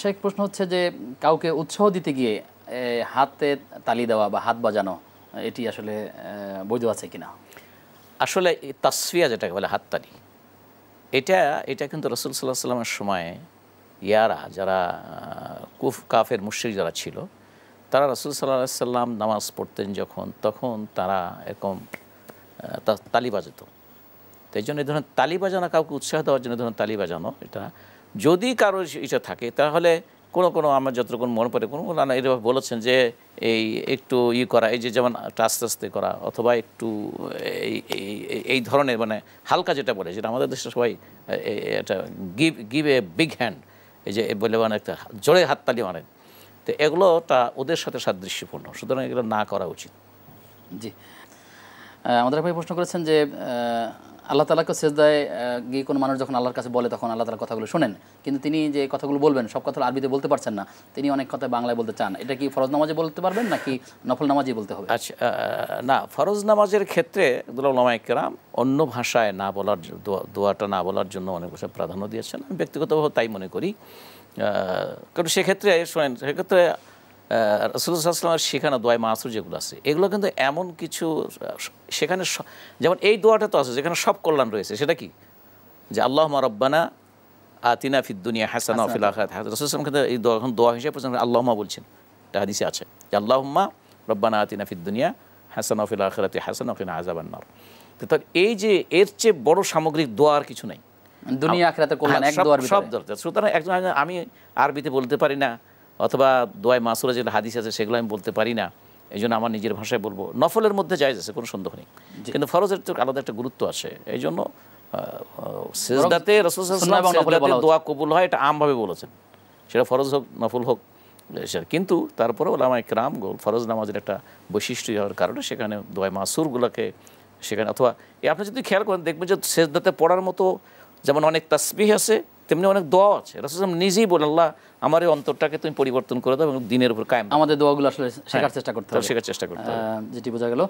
শেখ, প্রশ্ন হচ্ছে যে কাউকে উৎসাহ দিতে গিয়ে হাতে তালি দেওয়া বা হাত বাজানো এটি আসলে বৈধ আছে কিনা? আসলে তাসফিয়া যেটাকে বলে হাততালি, এটা কিন্তু রাসূল সাল্লাল্লাহু আলাইহি ওয়াসাল্লামের সময়ে ইয়ারা যারা কাফের মুশরিক যারা ছিল, তারা রাসূল সাল্লাল্লাহু আলাইহি ওয়াসাল্লাম নামাজ পড়তেন যখন, তখন তারা এরকম তালি বাজাতো। তো এই জন্য এই ধরনের তালি বাজানো, কাউকে উৎসাহ দেওয়ার জন্য ধরুন তালি বাজানো, এটা যদি কারো এটা থাকে তাহলে কোনো আমার যতটুকু মনে পড়ে কোনো এরকম বলেছেন যে এই একটু করা, এই যে যেমন আস্তে আস্তে করা, অথবা একটু এই ধরনের মানে হালকা যেটা বলে, যেটা আমাদের দেশে সবাই এটা গিভ এ বিগ হ্যান্ড, এই যে বলে মানে একটা জোরে হাততালি মারেন, তো এগুলোটা ওদের সাথে সাদৃশ্যপূর্ণ, সুতরাং এগুলো না করা উচিত। জি, আমাদের ভাই প্রশ্ন করেছেন যে আল্লাহ তাআলাকে সেজদায় গিয়ে কোনো মানুষ যখন আল্লাহর কাছে বলে তখন আল্লাহ তাআলা কথাগুলো শোনেন, কিন্তু তিনি যে কথাগুলো বলবেন সব কথা আরবিতে বলতে পারছেন না, তিনি অনেক কথা বাংলায় বলতে চান, এটা কি ফরজ নামাজে বলতে পারবেন নাকি নফল নামাজেই বলতে হবে? আচ্ছা, না, ফরজ নামাজের ক্ষেত্রে উলামায়ে কেরাম অন্য ভাষায় না বলার দোয়াটা না বলার জন্য অনেক বছর প্রাধান্য দিয়েছেন। আমি ব্যক্তিগতভাবে তাই মনে করি, কারণ সেক্ষেত্রে শোনেন, সেক্ষেত্রে রাসূলুল্লাহ সাল্লাল্লাহু আলাইহি ওয়াসাল্লামের শেখানো দোয়া মাসুর যেগুলো আছে, এগুলো কিন্তু এমন কিছু সেখানে, যেমন এই দোয়াটা তো আছে যেখানে সব কল্যাণ রয়েছে, সেটা কি? যে আল্লাহুম্মা রাব্বানা আতিনা ফিদ দুনিয়া হাসানা ওয়া ফিল আখিরাতি হাসানা। রাসূল সাল্লাল্লাহু আলাইহি ওয়াসাল্লাম কিন্তু এই দোয়া এখন দোয়া হিসেবে পর্যন্ত আল্লাহুম্মা বলছেন, এটা হাদিসে আছে যে আল্লাহুম্মা রাব্বানা আতিনা ফিদ দুনিয়া হাসানা ওয়া ফিল আখিরাতি হাসানা ওয়া কিনা আযাবান নার। তো এই যে এর চেয়ে বড় সামগ্রিক দোয়া আর কিছু নাই, দুনিয়া আখিরাতের কল্যাণ এক দোয়ার ভিতরে সব দরকার। সুতরাং একজন আমি আরবিতে বলতে পারি না, অথবা দোয়ায় মাসুরা যেগুলো হাদিস আছে সেগুলো আমি বলতে পারি না, এই জন্য আমার নিজের ভাষায় বলবো। নফলের মধ্যে জায়েজ আছে, কোনো সন্দেহ নেই, কিন্তু ফরজের তো আলাদা একটা গুরুত্ব আছে। এই জন্য সিজদাতে রাসূল সাল্লাল্লাহু আলাইহি ওয়াসাল্লাম দোয়া কবুল হয়, এটা আমভাবে বলেছেন, সেটা ফরজ হোক নফল হোক। কিন্তু তারপরে ওলামায়ে কেরাম ফরজ নামাজের একটা বৈশিষ্ট্য হওয়ার কারণে সেখানে দোয়ায় মাসুরগুলোকে সেখানে, অথবা আপনি যদি খেয়াল করেন দেখবেন যে সিজদাতে পড়ার মতো যেমন অনেক তাসবিহ আছে, তেমনি অনেক দোয়া আছে। রাসূল সাল্লাল্লাহু আলাইহি ওয়াসাল্লাম নিজেই বলেন, আল্লাহ আমার এই অন্তরটাকে তুমি পরিবর্তন করে দাও এবং দিনের উপর কায়েম। আমাদের দোয়াগুলো আসলে শেখার চেষ্টা করতে হবে, শেখার চেষ্টা করতে হবে, যেটি বোঝা গেল।